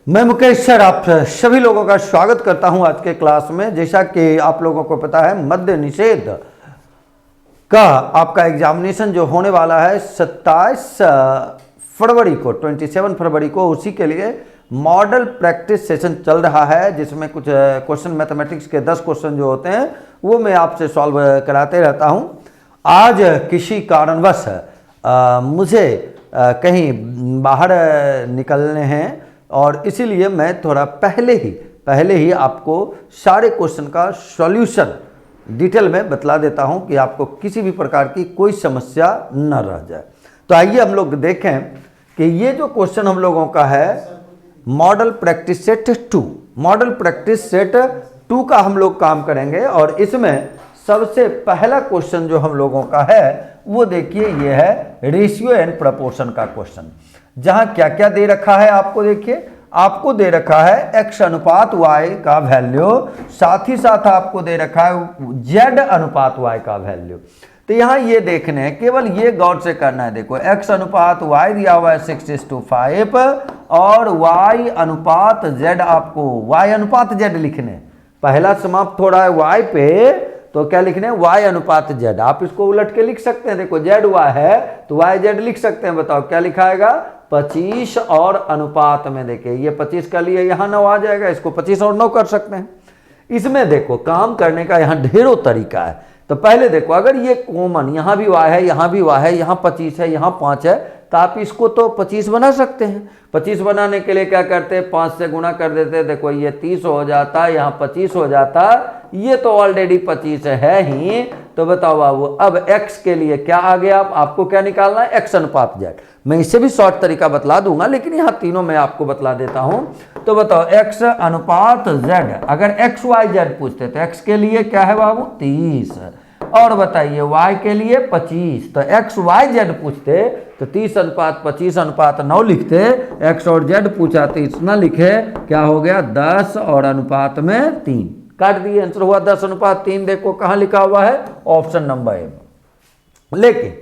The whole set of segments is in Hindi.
मैं मुकेश सर आप सभी लोगों का स्वागत करता हूं आज के क्लास में। जैसा कि आप लोगों को पता है मद्य निषेध का आपका एग्जामिनेशन जो होने वाला है 27 फरवरी को 27 फरवरी को, उसी के लिए मॉडल प्रैक्टिस सेशन चल रहा है, जिसमें कुछ क्वेश्चन मैथमेटिक्स के 10 क्वेश्चन जो होते हैं वो मैं आपसे सॉल्व कराते रहता हूं। आज किसी कारणवश मुझे कहीं बाहर निकलने हैं और इसीलिए मैं थोड़ा पहले ही आपको सारे क्वेश्चन का सॉल्यूशन डिटेल में बतला देता हूं कि आपको किसी भी प्रकार की कोई समस्या न रह जाए। तो आइए हम लोग देखें कि ये जो क्वेश्चन हम लोगों का है model practice set 2, model practice set 2 का हम लोग काम करेंगे। और इसमें सबसे पहला क्वेश्चन जो हम लोगों का है वो देखिए ये है रेशियो एंड प्रपोर्शन का क्वेश्चन, जहां क्या क्या दे रखा है आपको देखिए। आपको दे रखा है x अनुपात y का वैल्यू, साथ ही साथ आपको दे रखा है z अनुपात y का वैल्यू। तो यहां ये देखने हैं, केवल ये गौर से करना है। देखो x अनुपात y दिया हुआ है 6:5 और y अनुपात z, आपको y अनुपात z लिखने, पहला समाप्त हो रहा है y पे, तो क्या लिखने y अनुपात z। आप इसको उलट के लिख सकते हैं, देखो z y है तो y z लिख सकते हैं। बताओ क्या लिखाएगा 25 और अनुपात में, देखिए ये 25 का लिए यहाँ 9 आ जाएगा, इसको 25 और 9 कर सकते हैं। इसमें देखो काम करने का यहाँ ढेरों तरीका है। तो पहले देखो अगर ये कॉमन, यहाँ भी y है, यहाँ भी y है, यहाँ 25 है, यहाँ 5 है, तो आप इसको तो 25 बना सकते हैं। 25 बनाने के लिए क्या करते हैं 5 से गुणा कर देते हैं, देखो ये 30 हो जाता, यहाँ 25 हो जाता, ये तो ऑलरेडी 25 है ही। तो बताओ बाबू अब x के लिए क्या आ गया, आपको क्या निकालना है x अनुपात z। मैं इससे भी शॉर्ट तरीका बतला दूंगा, लेकिन यहाँ तीनों मैं आपको बतला देता हूं। तो बताओ x अनुपात z, अगर x y z पूछते तो x के लिए क्या है बाबू 30, और बताइए y के लिए 25। तो x y z पूछते तो 30 अनुपात 25 अनुपात 9 लिखते, x और z पूछा तो इतना लिखे, क्या हो गया 10 और अनुपात में 3, काट दिए, आंसर हुआ 10 अनुपात 3। देखो कहाँ लिखा हुआ है ऑप्शन नंबर ए में। लेकिन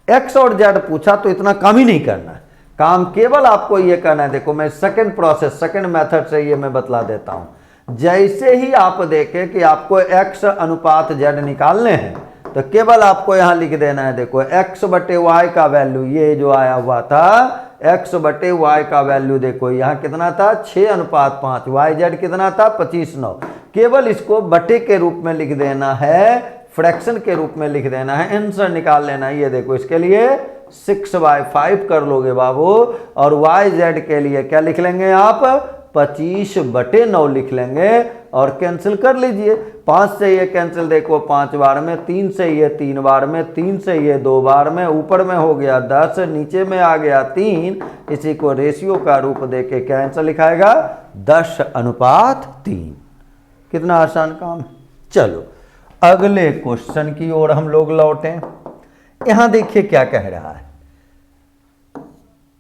x और z पूछा तो इतना काम ही नहीं करना है, काम केवल आपको ये करना है। देखो मैं सेकंड प्रोसेस, सेकंड मेथड से ये मैं बतला देता हूं। जैसे ही आप देखें कि आपको x अनुपात z निकालने हैं तो केवल आपको यहां लिख देना है, देखो x बटे y का वैल्यू, ये जो आया हुआ था x बटे y का वैल्यू, देखो यहाँ कितना था 6 अनुपात 5, yz कितना था 25/9। केवल इसको बटे के रूप में लिख देना है, फ्रैक्शन के रूप में लिख देना है, आंसर निकाल लेना है। ये देखो इसके लिए 6/5 कर लोगे बाबू, और yz के लिए क्या लिख लेंगे आप 25/9 लिख लेंगे और कैंसिल कर लीजिए। 5 से ये कैंसिल, देखो 5 बार में, 3 से ये 3 बार में, 3 से ये 2 बार में, ऊपर में हो गया 10, नीचे में आ गया 3। इसी को रेशियो का रूप देके क्या आंसर लिखाएगा 10 अनुपात 3। कितना आसान काम है। चलो अगले क्वेश्चन की ओर हम लोग लौटें। यहां देखिए क्या कह रहा है,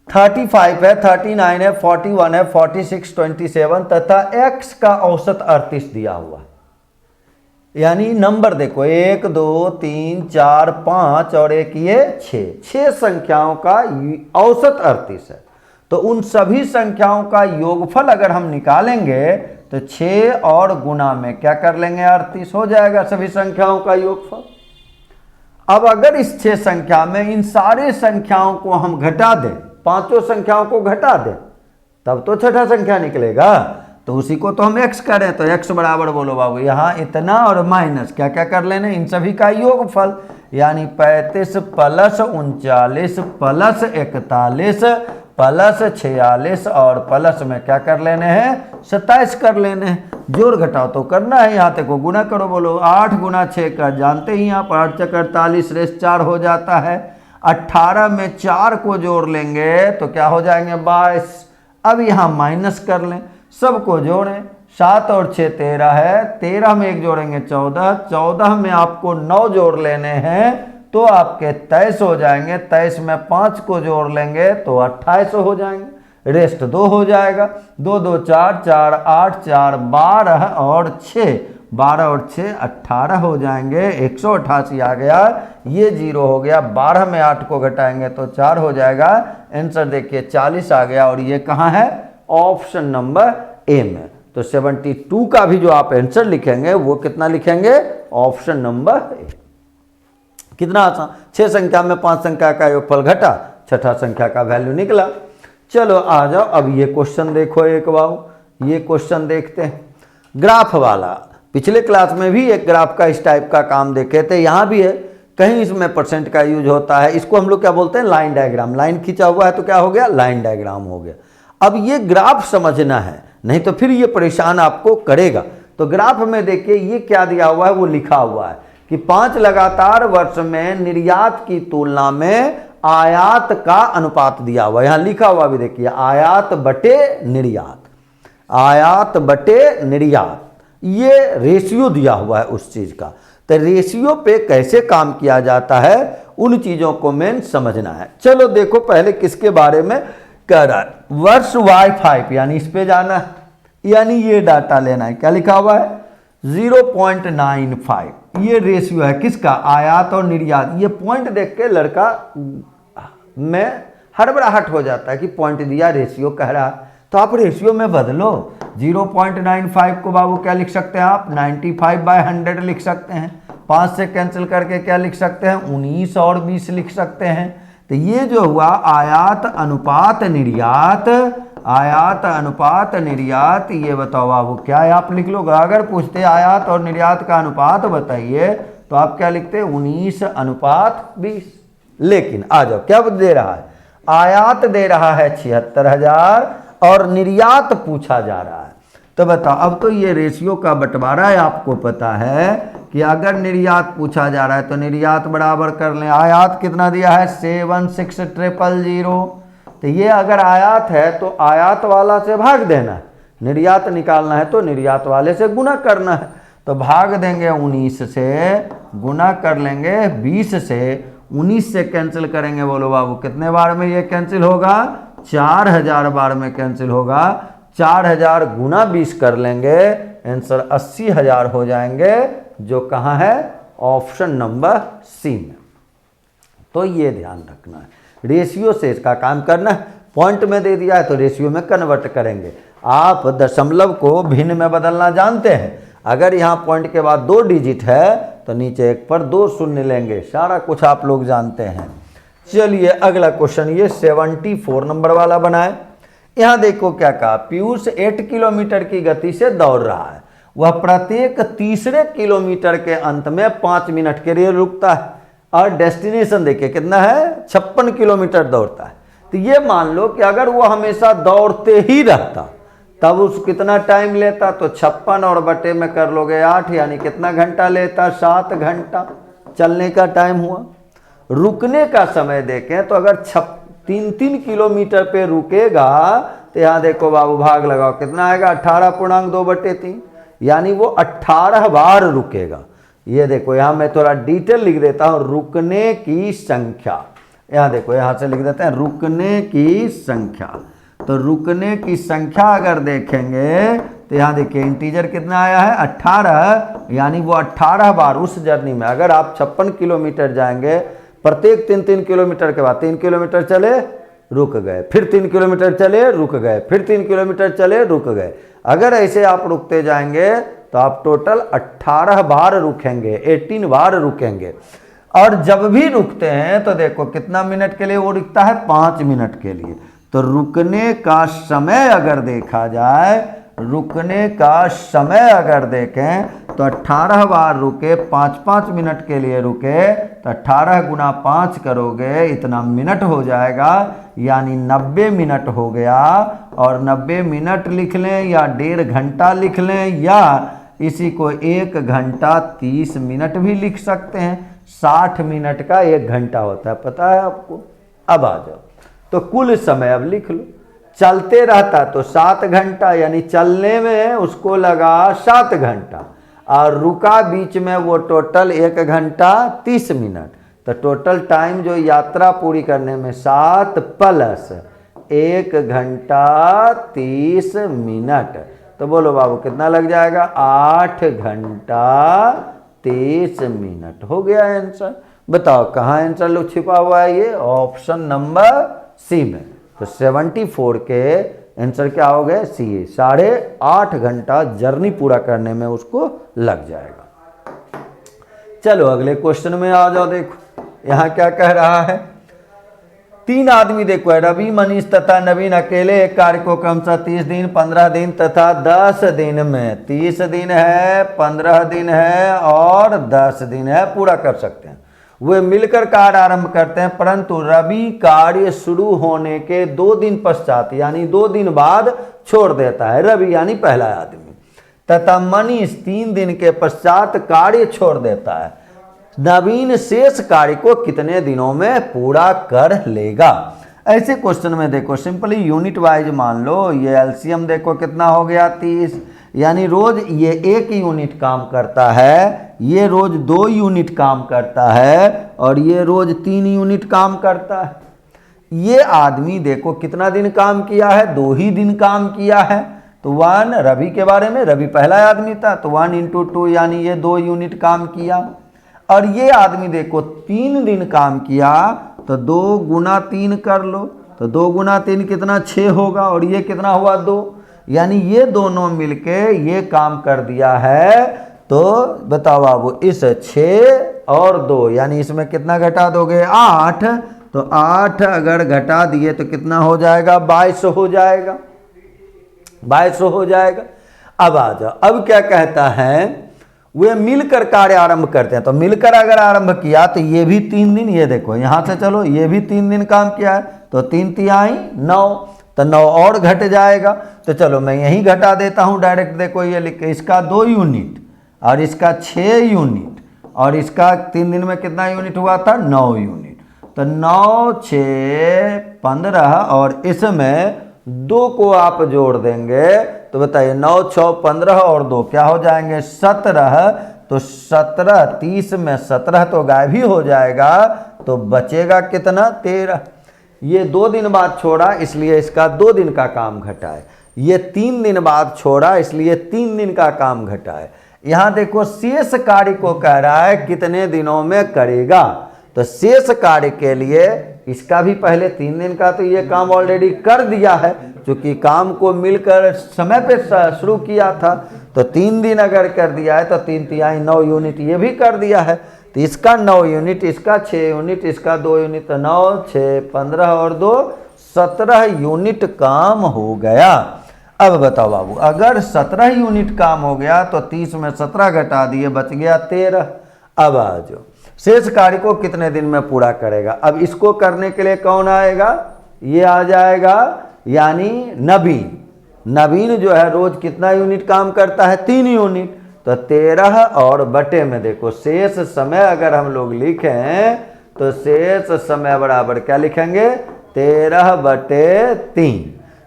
35 है, 39 है, 41 है, 46, 27 तथा x का औसत 38 दिया हुआ। यानी नंबर देखो 1 2 3 4 5 और एक ये 6 संख्याओं का औसत 38 है। तो उन सभी संख्याओं का योगफल अगर हम निकालेंगे तो 6 और गुना में क्या कर लेंगे 38 हो जाएगा सभी संख्याओं का योगफल। अब अगर इस 6 संख्या में इन सारे संख्याओं को हम घटा दें, पांचों संख्याओं को घटा दें, तब तो छठा संख्या निकलेगा। तो उसी को तो हम x करें, तो x बराबर बोलो बाबू यहाँ इतना और माइनस क्या क्या कर लेने इन सभी का योगफल, यानी 35 प्लस 39 प्लस 41 प्लस 46 और प्लस में क्या कर लेने हैं 27 कर लेने हैं। जोड़ घटाओ तो करना है, यहाँ तक को गुना करो, बोलो 8 गुना 6 का जानते ही आप 8 × 48 रेस 4 हो जाता है। 18 में 4 को जोड़ लेंगे तो क्या हो जाएंगे 22। अब यहाँ माइनस कर लें, सबको जोड़ें, 7 और 6 13 है, 13 में 1 जोड़ेंगे 14, 14 में आपको 9 जोड़ लेने हैं तो आपके 23 हो जाएंगे, 23 में 5 को जोड़ लेंगे तो 28 हो जाएंगे, रेस्ट 2 हो जाएगा। 2 2 4 4 8 4 12 और 6, 12 और 6 18 हो जाएंगे, 188 आ गया, ये 0 हो गया। 12 में 8 को घटाएंगे तो 4 हो जाएगा, आंसर देखिए 40 आ गया। और ये कहाँ है ऑप्शन नंबर ए में। तो 72 का भी जो आप आंसर लिखेंगे वो कितना लिखेंगे, ऑप्शन नंबर ए। कितना आसान, 6 संख्या में 5 संख्या का योगफल घटा, छठा संख्या का वैल्यू निकला। चलो आ जाओ, अब ये क्वेश्चन देखो एक बाबू, ये क्वेश्चन देखते हैं ग्राफ वाला। पिछले क्लास में भी एक ग्राफ का इस टाइप का काम देखे थे, यहाँ भी है, कहीं इसमें परसेंट का यूज होता है। इसको हम लोग क्या बोलते हैं, लाइन डायग्राम। लाइन खींचा हुआ है तो क्या हो गया, लाइन डायग्राम हो गया। अब ये ग्राफ समझना है, नहीं तो फिर ये परेशान आपको करेगा। तो ग्राफ में देखिए ये क्या दिया हुआ है, वो लिखा हुआ है कि 5 लगातार वर्ष में निर्यात की तुलना में आयात का अनुपात दिया हुआ है। यहां लिखा हुआ भी देखिए, आयात बटे निर्यात, आयात बटे निर्यात, ये रेशियो दिया हुआ है उस चीज का। तो रेशियो पे कैसे काम किया जाता है, उन चीजों को मेन समझना है। चलो देखो पहले किसके बारे में कह रहा है, वर्ष Y5 यानी इस पे जाना है, यानी ये डाटा लेना है। क्या लिखा हुआ है, 0.95, ये रेशियो है किसका, आयात और निर्यात। ये पॉइंट देख के लड़का में हड़बड़ाहट हो जाता है कि पॉइंट दिया, रेशियो कह रहा है, तो आप रेशियो में बदलो। 0.95 को बाबू क्या लिख सकते हैं आप, 95/100 लिख सकते हैं। 5 से कैंसिल करके क्या लिख सकते हैं, 19 और 20 लिख सकते हैं। तो ये जो हुआ आयात अनुपात निर्यात, आयात अनुपात निर्यात, ये बताओ बाबू क्या है, आप लिख लो। अगर पूछते आयात और निर्यात का अनुपात बताइए तो आप क्या लिखते, 19/20। लेकिन आ जाओ क्या दे रहा है, आयात दे रहा है 76,000 और निर्यात पूछा जा रहा है। तो बताओ, अब तो ये रेशियो का बंटवारा है, आपको पता है कि अगर निर्यात पूछा जा रहा है तो निर्यात बराबर कर लें, आयात कितना दिया है 76000। तो ये अगर आयात है तो आयात वाला से भाग देना है, निर्यात निकालना है तो निर्यात वाले से गुना करना है। तो भाग देंगे 19 से, गुना कर लेंगे 20 से, 19 से कैंसिल करेंगे, बोलो बाबू कितने बार में ये कैंसिल होगा, 4000 बार में कैंसिल होगा। 4000 गुना 20 कर लेंगे, आंसर 80,000 हो जाएंगे, जो कहाँ है, ऑप्शन नंबर सी में। तो ये ध्यान रखना है, रेशियो से इसका काम करना है। पॉइंट में दे दिया है तो रेशियो में कन्वर्ट करेंगे। आप दशमलव को भिन्न में बदलना जानते हैं। अगर यहाँ पॉइंट के बाद 2 डिजिट है तो नीचे 1 पर 2 शून्य लेंगे, सारा कुछ आप लोग जानते हैं। चलिए अगला क्वेश्चन ये 74 नंबर वाला बनाए। यहाँ देखो क्या कहा, पीयूष 8 किलोमीटर की गति से दौड़ रहा है। वह प्रत्येक तीसरे किलोमीटर के अंत में 5 मिनट के लिए रुकता है और डेस्टिनेशन देखिए कितना है, 56 किलोमीटर दौड़ता है। तो ये मान लो कि अगर वो हमेशा दौड़ते ही रहता तब उस कितना टाइम लेता, तो 56 और बटे में कर लोगे 8, यानी कितना घंटा लेता, 7 घंटा चलने का टाइम हुआ। रुकने का समय देखें तो अगर 3-3 किलोमीटर पे रुकेगा तो यहाँ देखो बाबू भाग लगाओ कितना आएगा, 18.2/3, यानी वो 18 बार रुकेगा। ये देखो यहाँ मैं थोड़ा डिटेल लिख देता हूँ, रुकने की संख्या। यहाँ देखो यहाँ से लिख देते हैं रुकने की संख्या। तो रुकने की संख्या अगर देखेंगे तो यहाँ देखिए इंटीजर कितना आया है, 18, यानी वो 18 बार उस जर्नी में। अगर आप 56 किलोमीटर जाएंगे, प्रत्येक 3-3 किलोमीटर के बाद 3 किलोमीटर चले रुक गए, फिर 3 किलोमीटर चले रुक गए, फिर 3 किलोमीटर चले रुक गए। अगर ऐसे आप रुकते जाएंगे तो आप टोटल 18 बार रुकेंगे, 18 बार रुकेंगे। और जब भी रुकते हैं तो देखो कितना मिनट के लिए वो रुकता है, 5 मिनट के लिए। तो रुकने का समय अगर देखा जाए, रुकने का समय अगर देखें तो 18 बार रुके, 5-5 मिनट के लिए रुके, तो 18 गुना 5 करोगे, इतना मिनट हो जाएगा, यानी 90 मिनट हो गया। और 90 मिनट लिख लें या 1.5 घंटा लिख लें, या इसी को 1 घंटा 30 मिनट भी लिख सकते हैं। 60 मिनट का 1 घंटा होता है, पता है आपको। अब आ जाओ, तो कुल समय अब लिख लो। चलते रहता तो 7 घंटा, यानी चलने में उसको लगा 7 घंटा, और रुका बीच में वो टोटल 1 घंटा 30 मिनट। तो टोटल टाइम जो यात्रा पूरी करने में 7 प्लस 1 घंटा 30 मिनट, तो बोलो बाबू कितना लग जाएगा, 8 घंटा 30 मिनट हो गया आंसर। बताओ कहाँ आंसर लो छिपा हुआ है, ये ऑप्शन नंबर सी में। तो 74 के आंसर क्या हो गया? सी। 8.5 घंटा जर्नी पूरा करने में उसको लग जाएगा। चलो अगले क्वेश्चन में आ जाओ। देखो यहाँ क्या कह रहा है, 3 आदमी देखो है, रवि, मनीष तथा नवीन अकेले एक कार्य को क्रमशः 30 दिन, 15 दिन तथा 10 दिन में, 30 दिन है, 15 दिन है और 10 दिन है, पूरा कर सकते हैं। वे मिलकर कार्य आरंभ करते हैं, परंतु रवि कार्य शुरू होने के 2 दिन पश्चात यानी 2 दिन बाद छोड़ देता है, रवि यानी पहला आदमी, तथा मनीष 3 दिन के पश्चात कार्य छोड़ देता है। नवीन शेष कार्य को कितने दिनों में पूरा कर लेगा? ऐसे क्वेश्चन में देखो सिंपली यूनिट वाइज मान लो, ये एलसीएम देखो कितना हो गया 30, यानी रोज ये 1 यूनिट काम करता है, ये रोज 2 यूनिट काम करता है और ये रोज 3 यूनिट काम करता है। ये आदमी देखो कितना दिन काम किया है? 2 ही दिन काम किया है। तो 1 रवि के बारे में, रवि पहला आदमी था तो 1 × 2 यानी ये 2 यूनिट काम किया। और ये आदमी देखो 3 दिन काम किया तो 2 × 3 कर लो, तो 2 × 3 कितना? 6 होगा और ये कितना हुआ? 2, यानी ये दोनों मिलके ये काम कर दिया है। तो बताओ बाबू, इस 6 और 2 यानी इसमें कितना घटा दोगे? 8। तो 8 अगर घटा दिए तो कितना हो जाएगा? 22 हो जाएगा, 22 हो जाएगा। अब आ जाओ, अब क्या कहता है, वे मिलकर कार्य आरंभ करते हैं। तो मिलकर अगर आरंभ किया तो ये भी 3 दिन, ये देखो यहाँ से चलो, ये भी 3 दिन काम किया है तो 3 तिहाई 9, तो 9 और घट जाएगा। तो चलो मैं यहीं घटा देता हूँ डायरेक्ट, देखो ये लिख के, इसका 2 यूनिट और इसका 6 यूनिट और इसका 3 दिन में कितना यूनिट हुआ था? 9 यूनिट। तो 9, 6, 15 और इसमें 2 को आप जोड़ देंगे तो बताइए 9, 6, 15 और 2 क्या हो जाएंगे? 17। तो 17, 30 में 17 तो गायब ही हो जाएगा, तो बचेगा कितना? 13। ये 2 दिन बाद छोड़ा इसलिए इसका 2 दिन का काम घटा है। ये 3 दिन बाद छोड़ा इसलिए 3 दिन का काम घटा है। यहाँ देखो शेष कार्य को कह रहा है कितने दिनों में करेगा। तो शेष कार्य के लिए इसका भी पहले 3 दिन का तो ये काम ऑलरेडी कर दिया है, क्योंकि काम को मिलकर समय पे शुरू किया था। तो 3 दिन अगर कर दिया है तो 3 तिहाई 9 यूनिट ये भी कर दिया है। तो इसका 9 यूनिट, इसका 6 यूनिट, इसका 2 यूनिट, तो 9, 6, 15 और 2 17 यूनिट काम हो गया। अब बताओ बाबू, अगर 17 यूनिट काम हो गया तो 30 में 17 घटा दिए, बच गया 13। अब आ जाओ, शेष कार्य को कितने दिन में पूरा करेगा? अब इसको करने के लिए कौन आएगा? ये आ जाएगा, यानी नवीन। नवीन जो है रोज कितना यूनिट काम करता है? 3 यूनिट। तो 13 और बटे में देखो शेष समय अगर हम लोग लिखें तो शेष समय बराबर क्या लिखेंगे? 13/3।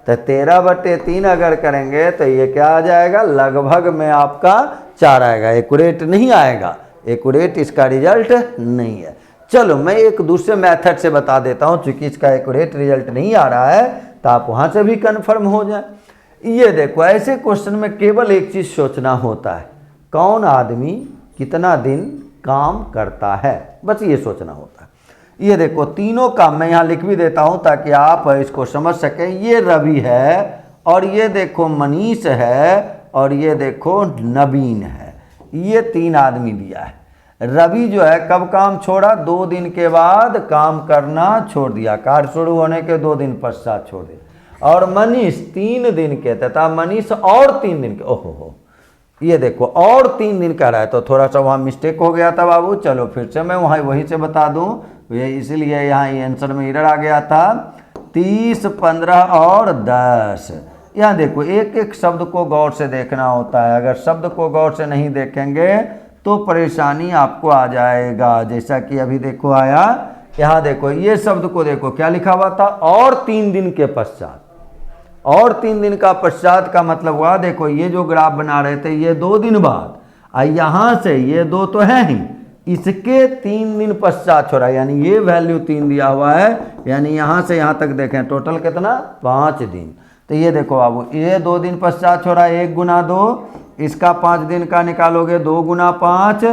तो 13/3 अगर करेंगे तो ये क्या आ जाएगा? लगभग में आपका 4 आएगा, एक्यूरेट नहीं आएगा, एक्यूरेट इसका रिजल्ट नहीं है। चलो मैं एक दूसरे मेथड से बता देता हूं, चूंकि इसका एक्यूरेट रिजल्ट नहीं आ रहा है तो आप वहां से भी कंफर्म हो जाए। ये देखो ऐसे क्वेश्चन में केवल एक चीज सोचना होता है, कौन आदमी कितना दिन काम करता है, बस ये सोचना होता है। ये देखो तीनों काम मैं यहाँ लिख भी देता हूँ ताकि आप इसको समझ सकें। ये रवि है और ये देखो मनीष है और ये देखो नवीन है, ये 3 आदमी दिया है। रवि जो है कब काम छोड़ा? 2 दिन के बाद काम करना छोड़ दिया, कार्य शुरू होने के 2 दिन पश्चात छोड़ दिया। और मनीष 3 दिन के, तथा मनीष और 3 दिन के, ओहो हो, ये देखो और 3 दिन का रहा है, तो थोड़ा सा वहाँ मिस्टेक हो गया था बाबू। चलो फिर से मैं वहीं से बता दूँ, इसलिए यहाँ ये आंसर में एरर आ गया था। 30, 15 और 10। यहाँ देखो एक एक शब्द को गौर से देखना होता है, अगर शब्द को गौर से नहीं देखेंगे तो परेशानी आपको आ जाएगा। जैसा कि अभी देखो आया, यहाँ देखो ये शब्द को देखो क्या लिखा हुआ था? और 3 दिन के पश्चात। और 3 दिन का पश्चात का मतलब हुआ, देखो ये जो ग्राफ बना रहे थे ये 2 दिन बाद, यहाँ से ये 2 तो है ही, इसके 3 दिन पश्चात छोड़ा, यानी ये वैल्यू 3 दिया हुआ है, यानी यहाँ से यहाँ तक देखें टोटल कितना? 5 दिन। तो ये देखो बाबू, ये 2 दिन पश्चात छोड़ा, 1 × 2, इसका 5 दिन का निकालोगे, 2 × 5,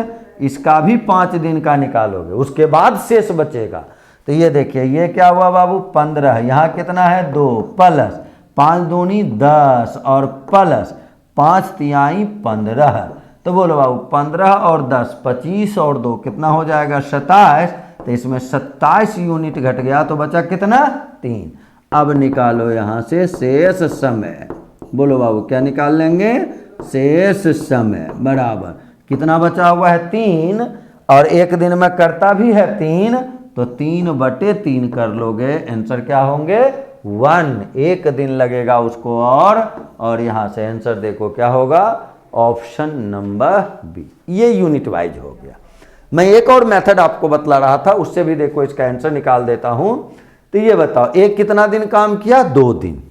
इसका भी 5 दिन का निकालोगे, उसके बाद शेष बचेगा। तो ये देखिए ये क्या हुआ बाबू? 15, यहाँ कितना है? 2 प्लस 5 दूनी 10 और प्लस 5 तिहाई 15। तो बोलो बाबू 15 और 10 25 और 2 कितना हो जाएगा 27। तो इसमें 27 यूनिट घट गया तो बचा कितना 3। अब निकालो यहाँ से शेष समय। बोलो बाबू क्या निकाल लेंगे शेष समय बराबर कितना बचा हुआ है 3 और एक दिन में करता भी है 3 तो 3/3 कर लोगे आंसर क्या होंगे 1। एक दिन लगेगा उसको और यहाँ से आंसर देखो क्या होगा ऑप्शन नंबर बी। ये यूनिट वाइज हो गया। मैं एक और मेथड आपको बतला रहा था उससे भी देखो इसका आंसर निकाल देता हूं। तो ये बताओ एक कितना दिन काम किया 2 दिन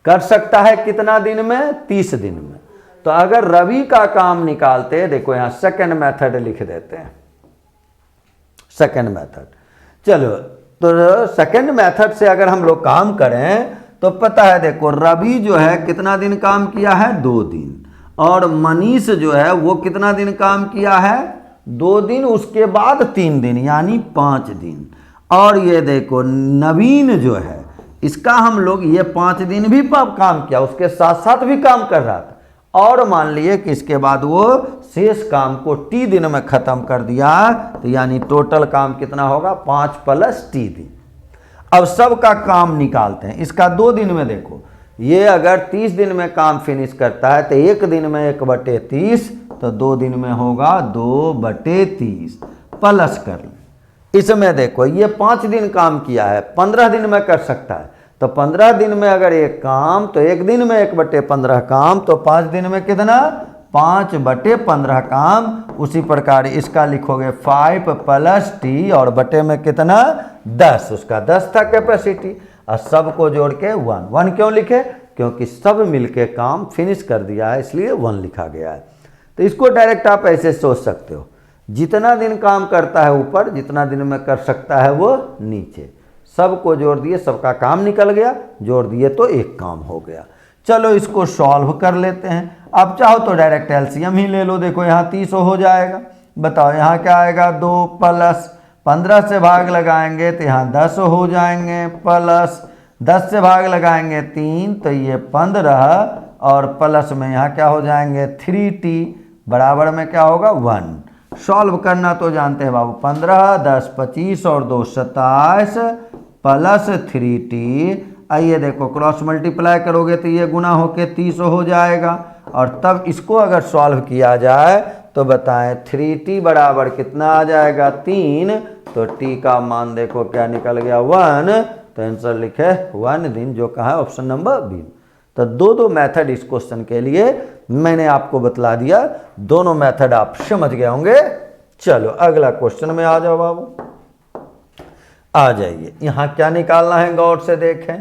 कर सकता है कितना दिन में 30 दिन में। तो अगर रवि का काम निकालते देखो यहां सेकंड मेथड लिख देते हैं सेकंड मेथड। चलो तो सेकंड मेथड से अगर हम लोग काम करें तो पता है देखो रवि जो है कितना दिन काम किया है 2 दिन और मनीष जो है वो कितना दिन काम किया है 2 दिन उसके बाद 3 दिन यानी 5 दिन। और ये देखो नवीन जो है इसका हम लोग ये 5 दिन भी काम किया उसके साथ साथ भी काम कर रहा था और मान लिए कि इसके बाद वो शेष काम को टी दिन में खत्म कर दिया। तो यानी टोटल काम कितना होगा 5 + टी दिन। अब सबका काम निकालते हैं। इसका 2 दिन में देखो ये अगर 30 दिन में काम फिनिश करता है तो एक दिन में 1/30 तो 2 दिन में होगा 2/30 प्लस कर लें। इसमें देखो ये 5 दिन काम किया है 15 दिन में कर सकता है तो 15 दिन में अगर एक काम तो एक दिन में 1/15 काम तो 5 दिन में कितना 5/15 काम। उसी प्रकार इसका लिखोगे 5 + टी और बटे में कितना 10 उसका 10 था कैपेसिटी और सबको जोड़ के 1 क्यों लिखे क्योंकि सब मिलके काम फिनिश कर दिया है इसलिए 1 लिखा गया है। तो इसको डायरेक्ट आप ऐसे सोच सकते हो जितना दिन काम करता है ऊपर जितना दिन में कर सकता है वो नीचे सबको जोड़ दिए सबका काम निकल गया जोड़ दिए तो एक काम हो गया। चलो इसको सॉल्व कर लेते हैं। आप चाहो तो डायरेक्ट एलसीएम ही ले लो। देखो यहाँ 30 हो जाएगा। बताओ यहाँ क्या आएगा 2 प्लस 15 से भाग लगाएंगे तो यहाँ 10 हो जाएंगे प्लस 10 से भाग लगाएंगे 3 तो ये 15 और प्लस में यहाँ क्या हो जाएंगे 3t बराबर में क्या होगा 1। सॉल्व करना तो जानते हैं बाबू 15 10 25 और 2 27 प्लस 3t। आइए देखो क्रॉस मल्टीप्लाई करोगे तो ये गुना होके 30 हो जाएगा और तब इसको अगर सॉल्व किया जाए तो बताएं 3t बराबर कितना आ जाएगा 3 तो t का मान देखो क्या निकल गया 1। तो आंसर लिखे 1 दिन जो कहा ऑप्शन नंबर बी। तो दो मेथड इस क्वेश्चन के लिए मैंने आपको बतला दिया। दोनों मेथड आप समझ गए होंगे। चलो अगला क्वेश्चन में आ जाओ बाबू आ जाइए। यहाँ क्या निकालना है गौर से देखें।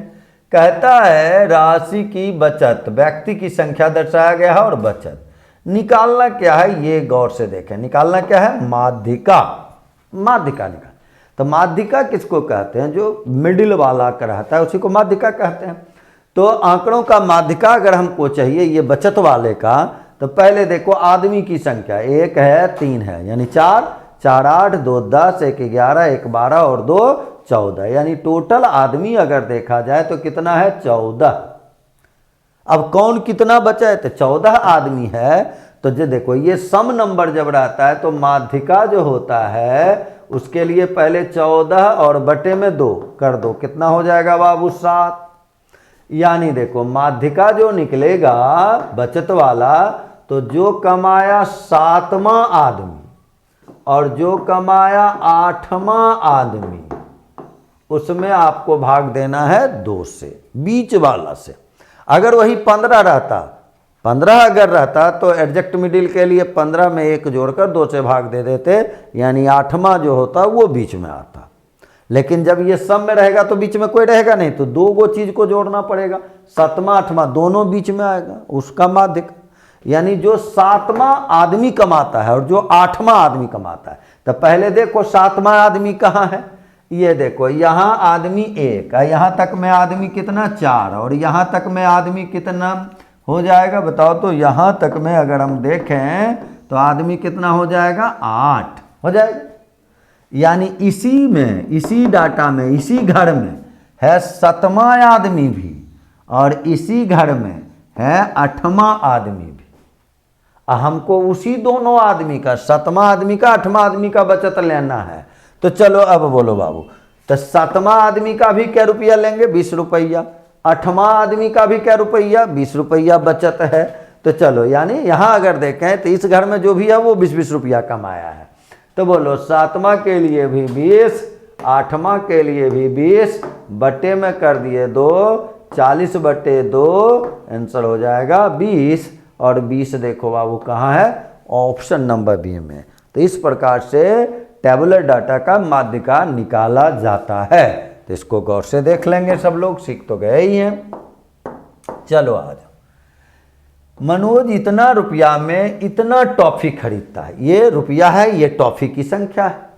कहता है राशि की बचत व्यक्ति की संख्या दर्शाया गया है और बचत निकालना क्या है ये गौर से देखें। निकालना क्या है माध्यिका। माध्यिका निकाल तो माध्यिका किसको कहते हैं जो मिडिल वाला का रहता है उसी को माध्यिका कहते हैं। तो आंकड़ों का माध्यिका अगर हमको चाहिए ये बचत वाले का तो पहले देखो आदमी की संख्या 1 है 3 है यानी 4 4 8 2 10 1 11 1 12 और 2 14 यानी टोटल आदमी अगर देखा जाए तो कितना है 14। अब कौन कितना बचा है तो 14 आदमी है। तो जो देखो ये सम नंबर जब रहता है तो माध्यिका जो होता है उसके लिए पहले 14 और बटे में 2 कर दो कितना हो जाएगा बाबू 7। यानी देखो माध्यिका जो निकलेगा बचत वाला तो जो कमाया 7वां आदमी और जो कमाया 8वां आदमी उसमें आपको भाग देना है 2 से बीच वाला से। अगर वही 15 रहता 15 अगर रहता तो एडजस्ट मिडिल के लिए 15 में 1 जोड़कर 2 से भाग दे देते यानी 8वां जो होता वो बीच में आता। लेकिन जब ये सम में रहेगा तो बीच में कोई रहेगा नहीं तो 2 गो चीज को जोड़ना पड़ेगा 7वां 8वां दोनों बीच में आएगा उसका माध्यिका। यानी जो 7वां आदमी कमाता है और जो 8वां आदमी कमाता है। तो पहले देखो 7वां आदमी कहाँ है ये देखो यहाँ आदमी 1 है यहाँ तक में आदमी कितना 4 और यहाँ तक में आदमी कितना हो जाएगा बताओ। तो यहाँ तक में अगर हम देखें तो आदमी कितना हो जाएगा 8 हो जाएगा। यानी इसी में इसी डाटा में इसी घर में है 7वां आदमी भी और इसी घर में है 8वां आदमी भी। हमको उसी दोनों आदमी का, 7वां आदमी का 8वां आदमी का बचत लेना है। तो चलो अब बोलो बाबू, तो 7वां आदमी का भी क्या रुपया लेंगे? 20 रुपया। 8वां आदमी का भी क्या रुपया? 20 रुपया बचत है। तो चलो, यानी यहां अगर देखें तो इस घर में जो भी है वो 20-20 रुपया कमाया है। तो बोलो 7वां के लिए भी 20, 8वां के लिए भी 20, बटे में कर दिए 2, 40 बटे 2, आंसर हो जाएगा 20। और 20 देखो बाबू कहाँ है? ऑप्शन नंबर बी में। तो इस प्रकार से टेबुलर डाटा का माध्यिका निकाला जाता है। तो इसको गौर से देख लेंगे, सब लोग सीख तो गए ही हैं। चलो आ जाओ। मनोज इतना रुपया में इतना टॉफी खरीदता है, ये रुपया है, ये टॉफी की संख्या है।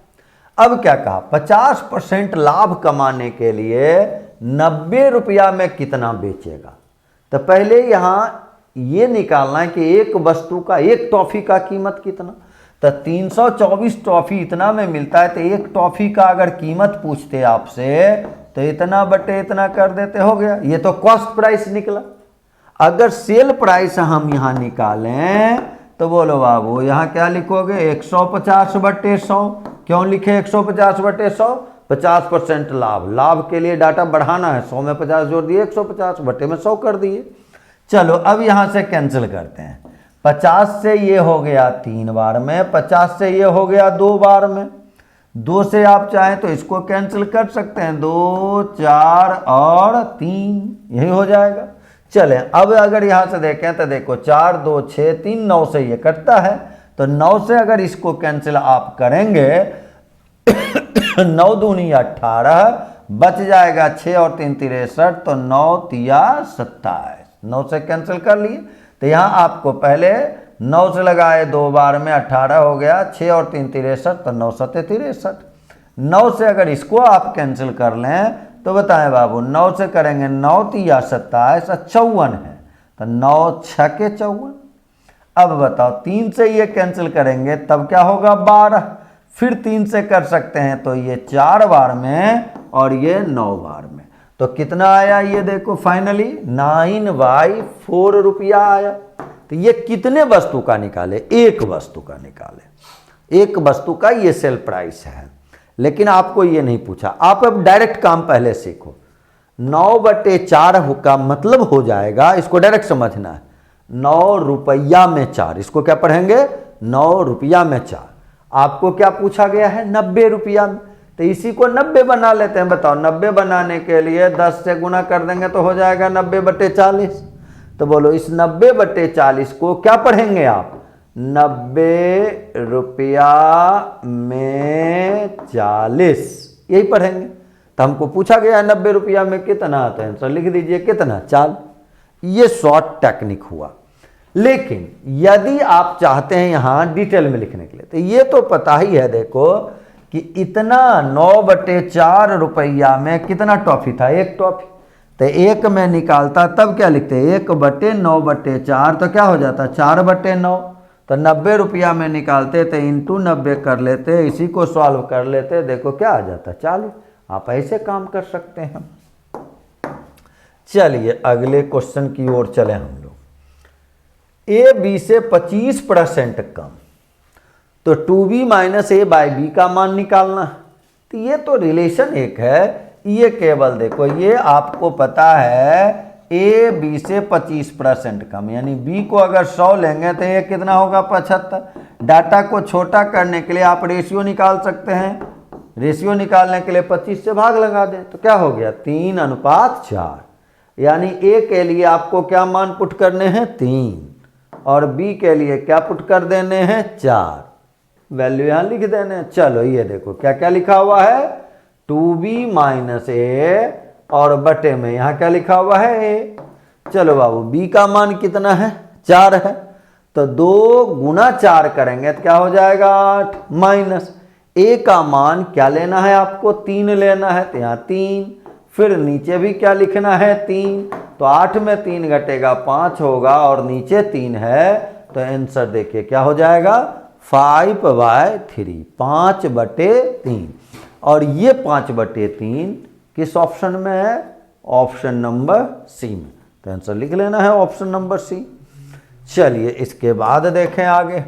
अब क्या कहा? 50% लाभ कमाने के लिए 90 रुपया में कितना बेचेगा। तो पहले यहां ये निकालना है कि एक वस्तु का, एक टॉफी का कीमत कितना। तो 324 टॉफी इतना में मिलता है, तो एक टॉफी का अगर कीमत पूछते आपसे तो इतना बटे इतना कर देते, हो गया। ये तो कॉस्ट प्राइस निकला। अगर सेल प्राइस हम यहां निकालें तो बोलो बाबू यहां क्या लिखोगे? 150 बटे 100। क्यों लिखे 150 बटे 100? 50% लाभ। लाभ के लिए डाटा बढ़ाना है, 100 में 50 जोड़ दिए, 150 बटे में 100 कर दिए। चलो अब यहां से कैंसिल करते हैं। 50 से ये हो गया 3 बार में, 50 से ये हो गया 2 बार में। 2 से आप चाहें तो इसको कैंसिल कर सकते हैं, 2, 4 और 3, यही हो जाएगा। चले अब अगर यहां से देखें तो देखो 4, 2, 6, 3, 9 से ये कटता है। तो 9 से अगर इसको कैंसिल आप करेंगे 9 दूनी 18, बच जाएगा 6 और 3 63, तो 9 तिया 27। 9 से कैंसिल कर लिए। तो यहां आपको पहले 9 से लगाए 2 बार में, 18 हो गया, 6 और 3 63, तो 9 7 63। 9 से अगर इसको आप कैंसिल कर लें तो बताएं बाबू, 9 से करेंगे 9 तिया 27, 54 है, तो 9 6 के 54। अब बताओ 3 से ये कैंसिल करेंगे तब क्या होगा? 12। फिर 3 से कर सकते हैं तो ये 4 बार में और ये 9 बार में। तो कितना आया ये देखो, फाइनली 9/4 रुपया आया। तो ये कितने वस्तु का निकाले? एक वस्तु का निकाले। एक वस्तु का ये सेल प्राइस है। लेकिन आपको ये नहीं पूछा, आप अब डायरेक्ट काम पहले सीखो। 9/4 का मतलब हो जाएगा, इसको डायरेक्ट समझना है, 9 रुपया में 4। इसको क्या पढ़ेंगे? 9 रुपया में 4। आपको क्या पूछा गया है? 90 रुपया में। तो इसी को 90 बना लेते हैं। बताओ 90 बनाने के लिए 10 से गुना कर देंगे तो हो जाएगा 90/40। तो बोलो इस 90/40 को क्या पढ़ेंगे आप? 90 रुपया में 40, यही पढ़ेंगे। तो हमको पूछा गया है 90 रुपया में कितना, तो आंसर लिख दीजिए कितना? 4। ये शॉर्ट टेक्निक हुआ। लेकिन यदि आप चाहते हैं यहां डिटेल में लिखने के लिए, तो ये तो पता ही है देखो कि इतना 9/4 रुपया में कितना टॉफी था? एक टॉफी। तो एक में निकालता तब क्या लिखते? 1/9/4, तो क्या हो जाता? 4/9। तो 90 रुपया में निकालते तो इंटू 90 कर लेते, इसी को सॉल्व कर लेते, देखो क्या आ जाता? 40। आप ऐसे काम कर सकते हैं। चलिए अगले क्वेश्चन की ओर चले हम लोग। ए बी से 25% कम, तो 2b minus A by B का मान निकालना। तो ये तो रिलेशन एक है, ये केवल देखो, ये आपको पता है ए बी से 25% कम, यानी बी को अगर 100 लेंगे तो ये कितना होगा? 75। डाटा को छोटा करने के लिए आप रेशियो निकाल सकते हैं। रेशियो निकालने के लिए 25 से भाग लगा दें तो क्या हो गया? 3:4। यानी ए के लिए आपको क्या मान पुट करने हैं? 3, और बी के लिए क्या पुट कर देने हैं? 4। वैल्यू यहां लिख देने। चलो ये देखो क्या क्या लिखा हुआ है? 2b माइनस ए, और बटे में यहां क्या लिखा हुआ है? ए। चलो बाबू b का मान कितना है? 4 है, तो 2 गुना 4 करेंगे तो क्या हो जाएगा? 8। माइनस ए का मान क्या लेना है आपको? 3 लेना है, तो यहाँ 3। फिर नीचे भी क्या लिखना है? 3। तो 8 में 3 घटेगा 5 होगा, और नीचे 3 है, तो आंसर देखिए क्या हो जाएगा? 5/3, 5/3। और ये 5/3 किस ऑप्शन में है? ऑप्शन नंबर सी में। तो आंसर लिख लेना है ऑप्शन नंबर सी। चलिए इसके बाद देखें आगे,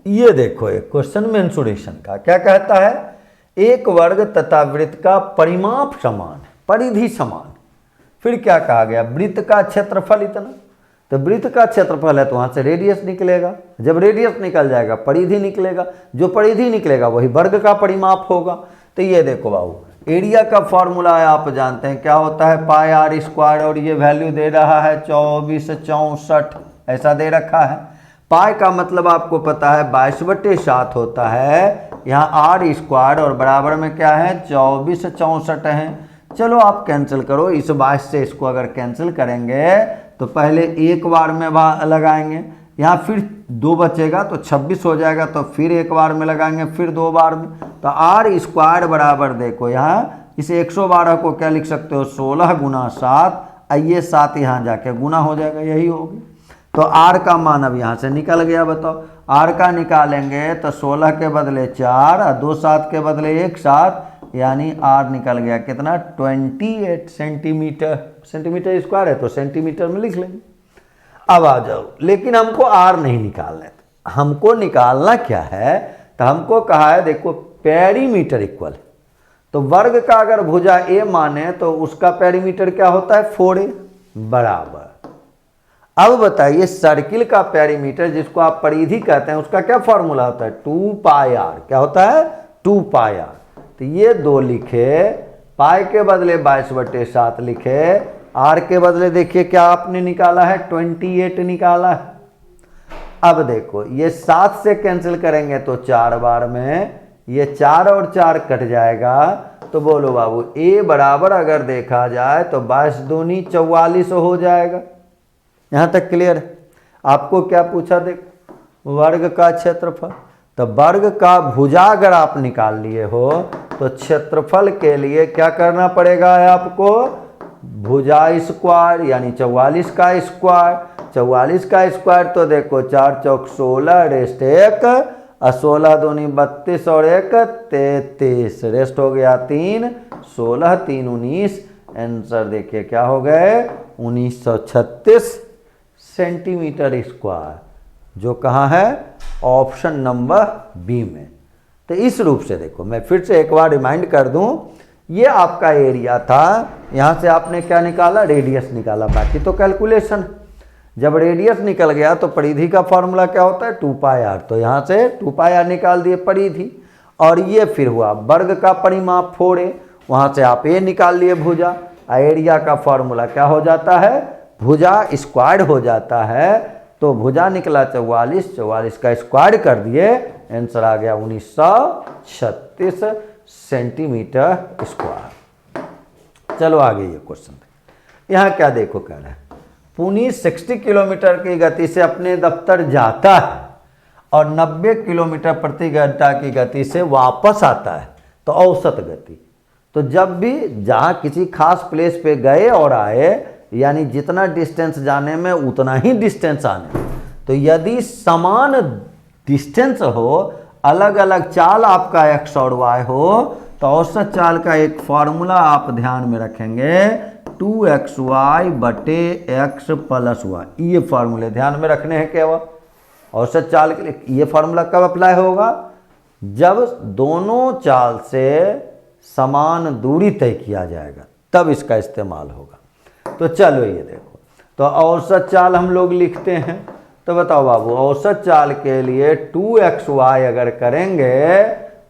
ये देखो एक क्वेश्चन मेंसुरेशन का क्या कहता है, एक वर्ग तथा वृत्त का परिमाप समान, परिधि समान, फिर क्या कहा गया, वृत्त का क्षेत्रफल इतना, तो वृत्त का क्षेत्रफल है तो वहां से रेडियस निकलेगा, जब रेडियस निकल जाएगा परिधि निकलेगा, जो परिधि निकलेगा वही वर्ग का परिमाप होगा। तो ये देखो बाबू, एरिया का फॉर्मूला है आप जानते हैं क्या होता है, पाई आर स्क्वायर, और ये वैल्यू दे रहा है 2464 ऐसा दे रखा है। पाई का मतलब आपको पता है 22/7 होता है, यहाँ आर स्क्वायर और बराबर में क्या है 2464 है। चलो आप कैंसिल करो, इस 22 से इसको अगर कैंसिल करेंगे तो पहले एक बार में लगाएंगे, यहाँ फिर 2 बचेगा तो 26 हो जाएगा, तो फिर एक बार में लगाएंगे, फिर 2 बार में, तो आर स्क्वायर बराबर देखो यहाँ इस 112 को क्या लिख सकते हो 16 गुना 7, ये 7 यहाँ जाके गुना हो जाएगा, यही होगी। तो आर का मान अब यहाँ से निकल गया, बताओ आर का निकालेंगे तो 16 के बदले 4 और 2 7 के बदले 1 7, यानी आर निकल गया कितना 28 सेंटीमीटर, सेंटीमीटर स्क्वायर है तो सेंटीमीटर में लिख लेंगे। अब आ जाओ, लेकिन हमको आर नहीं निकालना है, हमको निकालना क्या है, तो हमको कहा है देखो पेरीमीटर इक्वल, तो वर्ग का अगर भुजा ए माने तो उसका पेरीमीटर क्या होता है 4a बराबर। अब बताइए सर्किल का पेरीमीटर जिसको आप परिधि कहते हैं उसका क्या फॉर्मूला होता है 2 पाई आर, क्या होता है 2 पाई आर। तो ये 2 लिखे, पाई के बदले 22/7 लिखे, आर के बदले देखिए क्या आपने निकाला है 28 निकाला है। अब देखो ये 7 से कैंसिल करेंगे तो 4 बार में, ये 4 और 4 कट जाएगा, तो बोलो बाबू ए बराबर अगर देखा जाए तो 22 दूनी 44 हो जाएगा। यहाँ तक क्लियर है? आपको क्या पूछा देखो वर्ग का क्षेत्रफल, तो वर्ग का भुजा अगर आप निकाल लिए हो तो क्षेत्रफल के लिए क्या करना पड़ेगा आपको, भुजा स्क्वायर यानी 44 का स्क्वायर, 44 का स्क्वायर तो देखो 4 चौक 16 रेस्ट 1 और 16 दूनी 32 और 1 33 रेस्ट हो गया 3, 16 3 19, आंसर देखिए क्या हो गए 1936 सेंटीमीटर स्क्वायर, जो कहाँ है ऑप्शन नंबर बी में। तो इस रूप से देखो मैं फिर से एक बार रिमाइंड कर दूं, ये आपका एरिया था, यहाँ से आपने क्या निकाला रेडियस निकाला, बाकी तो कैलकुलेशन। जब रेडियस निकल गया तो परिधि का फॉर्मूला क्या होता है 2 पाई आर, तो यहाँ से 2 पाई आर निकाल दिए परिधि, और ये फिर हुआ वर्ग का परिमाप 4a, वहाँ से आप ए निकाल लिए भुजा, एरिया का फॉर्मूला क्या हो जाता है भुजा स्क्वायर हो जाता है, तो भुजा निकला 44, 44 का स्क्वायर कर दिए, आंसर आ गया 1936 सेंटीमीटर स्क्वायर। चलो आगे ये क्वेश्चन, यहाँ क्या देखो कह रहा है, पुनीत 60 किलोमीटर की गति से अपने दफ्तर जाता है और 90 किलोमीटर प्रति घंटा की गति से वापस आता है, तो औसत गति, तो जब भी जहाँ किसी खास प्लेस पे गए और आए, यानी जितना डिस्टेंस जाने में उतना ही डिस्टेंस आने में, तो यदि समान डिस्टेंस हो, अलग अलग चाल आपका x और y हो, तो औसत चाल का एक फॉर्मूला आप ध्यान में रखेंगे 2xy बटे x प्लस y, ये फॉर्मूले ध्यान में रखने हैं केवल औसत चाल के लिए। ये फॉर्मूला कब अप्लाई होगा, जब दोनों चाल से समान दूरी तय किया जाएगा तब इसका इस्तेमाल होगा। तो चलो ये देखो, तो औसत चाल हम लोग लिखते हैं, तो बताओ बाबू औसत चाल के लिए 2xy अगर करेंगे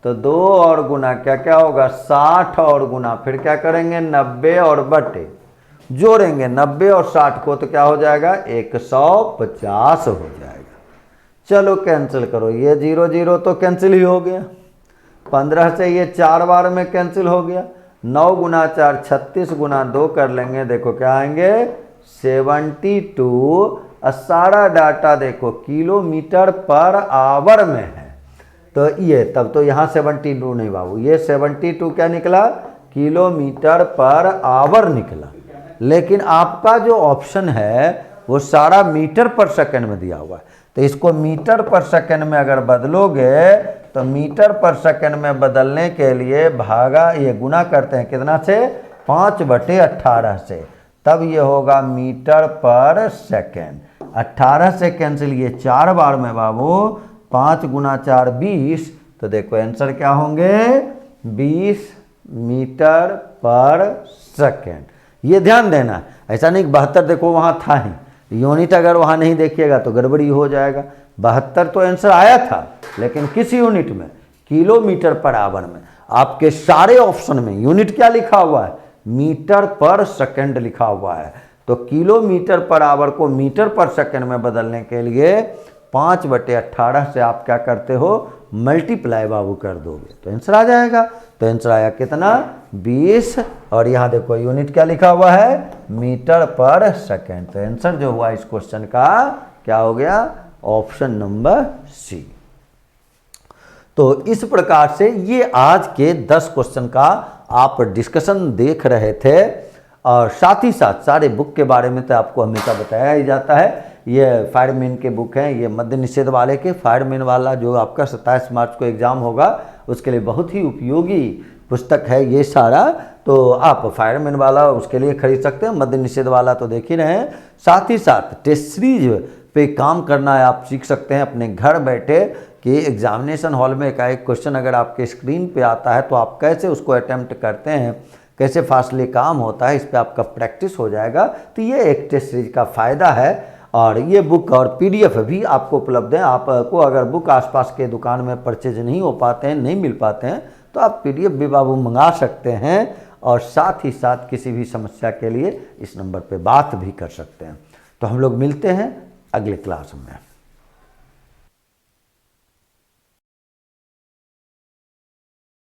तो 2 और गुना क्या क्या होगा 60 और गुना फिर क्या करेंगे 90 और बटे, जोड़ेंगे 90 और 60 को तो क्या हो जाएगा 150 हो जाएगा। चलो कैंसिल करो, ये 0 0 तो कैंसिल ही हो गया, 15 से ये 4 बार में कैंसिल हो गया, 9 गुना 4 36 गुना 2 कर लेंगे, देखो क्या आएंगे 72, सारा डाटा देखो किलोमीटर पर आवर में है, तो ये तब तो यहाँ 72 नहीं बाबू, ये 72 क्या निकला किलोमीटर पर आवर निकला, लेकिन आपका जो ऑप्शन है वो सारा मीटर पर सेकंड में दिया हुआ है, तो इसको मीटर पर सेकंड में अगर बदलोगे तो मीटर पर सेकंड में बदलने के लिए भागा ये गुना करते हैं कितना से 5/18 से, तब ये होगा मीटर पर सेकेंड। 18 से कैंसिल, ये 4 बार में बाबू 5 गुना 4 20, तो देखो आंसर क्या होंगे 20 मीटर पर सेकेंड। ये ध्यान देना, ऐसा नहीं 72 देखो वहाँ था ही, यूनिट अगर वहाँ नहीं देखिएगा तो गड़बड़ी हो जाएगा। 72 तो आंसर आया था, लेकिन किस यूनिट में, किलोमीटर पर आवर में। आपके सारे ऑप्शन में यूनिट क्या लिखा हुआ है, मीटर पर सेकंड लिखा हुआ है। तो किलोमीटर पर आवर को मीटर पर सेकंड में बदलने के लिए 5/18 से आप क्या करते हो, मल्टीप्लाई बाबू कर दोगे तो आंसर आ जाएगा। तो आंसर आया कितना 20, और यहाँ देखो यूनिट क्या लिखा हुआ है, मीटर पर सेकंड। तो आंसर जो हुआ इस क्वेश्चन का क्या हो गया, ऑप्शन नंबर सी। तो इस प्रकार से ये आज के 10 क्वेश्चन का आप डिस्कशन देख रहे थे, और साथ ही साथ सारे बुक के बारे में तो आपको हमेशा बताया ही जाता है। ये फायरमैन के बुक हैं, ये मद्य निषेध वाले के फायरमैन वाला जो आपका 27 मार्च को एग्ज़ाम होगा उसके लिए बहुत ही उपयोगी पुस्तक है ये सारा। तो आप फायरमैन वाला उसके लिए खरीद सकते हैं, मद्य निषेध वाला तो देख ही रहे हैं। साथ ही साथ टेस्ट सीरीज पे काम करना है आप सीख सकते हैं अपने घर बैठे, कि एग्जामिनेशन हॉल में एक क्वेश्चन अगर आपके स्क्रीन पे आता है तो आप कैसे उसको अटैम्प्ट करते हैं, कैसे फासले काम होता है, इस पे आपका प्रैक्टिस हो जाएगा। तो ये एक टेस्ट सीरीज का फ़ायदा है, और ये बुक और पीडीएफ भी आपको उपलब्ध है। आपको अगर बुक आसपास के दुकान में परचेज नहीं हो पाते हैं, नहीं मिल पाते हैं, तो आप पीडीएफ भी बाबू मंगा सकते हैं, और साथ ही साथ किसी भी समस्या के लिए इस नंबर पे बात भी कर सकते हैं। तो हम लोग मिलते हैं अगले क्लास में।